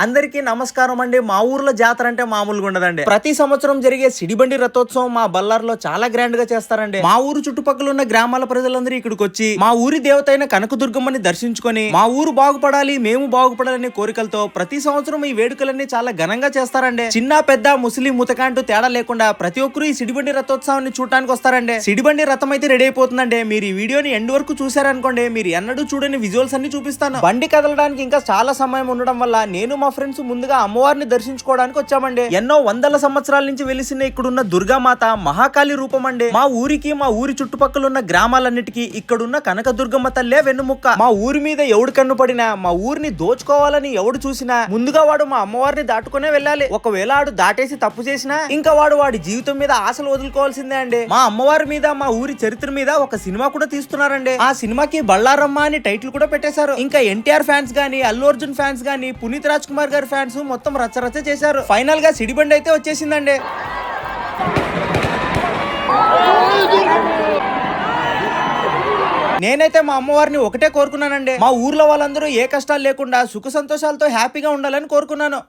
అందరికీ నమస్కారం అండి. మా ఊర్లో జాతర అంటే మామూలుగా ఉండదండి. ప్రతి సంవత్సరం జరిగే సిడిబండి రథోత్సవం మా బల్లార్లో చాలా గ్రాండ్ గా చేస్తారండి. మా ఊరు చుట్టుపక్కల ఉన్న గ్రామాల ప్రజలందరూ ఇక్కడికి వచ్చి మా ఊరి దేవత అయిన కనకదుర్గమ్మని దర్శించుకొని మా ఊరు బాగుపడాలి, మేము బాగుపడాలనే కోరికలతో ప్రతి సంవత్సరం ఈ వేడుకలన్నీ చాలా ఘనంగా చేస్తారండి. చిన్న పెద్ద ముస్లిం ముతకాంటూ తేడా లేకుండా ప్రతి ఒక్కరు ఈ సిడిబండి రథోత్సవాన్ని చూడటానికి వస్తారండి. సిడిబండి రథం అయితే రెడీ అయిపోతుందండి. మీరు ఈ వీడియోని ఎండ్ వరకు చూసారనుకోండి, మీరు ఎన్నడూ చూడని విజువల్స్ అన్ని చూపిస్తాను. బండి కదలడానికి ఇంకా చాలా సమయం ఉండడం వల్ల నేను మా ఫ్రెండ్స్ ముందుగా అమ్మవారిని దర్శించుకోవడానికి వచ్చామండి. ఎన్నో వందల సంవత్సరాల నుంచి వెలిసిన ఇక్కడున్న దుర్గామాత మహాకాళి రూపం అండి. మా ఊరికి, మా ఊరి చుట్టుపక్కల ఉన్న గ్రామాలన్నిటికీ ఇక్కడున్న కనకదుర్గమ్మ తల్లే వెన్నుముక్క. మా ఊరి మీద ఎవడు కన్ను పడినా, మా ఊరిని దోచుకోవాలని ఎవడు చూసినా ముందుగా వాడు మా అమ్మవారిని దాటుకునే వెళ్ళాలి. ఒకవేళ ఆడు దాటేసి తప్పు చేసినా ఇంకా వాడి జీవితం మీద ఆశలు వదులుకోవాల్సిందే అండి. మా అమ్మవారి మీద, మా ఊరి చరిత్ర మీద ఒక సినిమా కూడా తీస్తున్నారండి. ఆ సినిమాకి బళ్ళారమ్మ అని టైటిల్ కూడా పెట్టేశారు. ఇంకా ఎన్టీఆర్ ఫ్యాన్స్ గానీ, అల్లు అర్జున్ ఫ్యాన్స్ గానీ, పునీత్ రాజ్ కుమార్ గారి ఫ్యాన్స్ మొత్తం రచ్చరచ్చ చేశారు. ఫైనల్ గా సిడిబండి అయితే వచ్చేసిందండి. నేనైతే మా అమ్మవారిని ఒకటే కోరుకున్నానండి, మా ఊర్లో వాళ్ళందరూ ఏ కష్టాలు లేకుండా సుఖ సంతోషాలతో హ్యాపీగా ఉండాలని కోరుకున్నాను.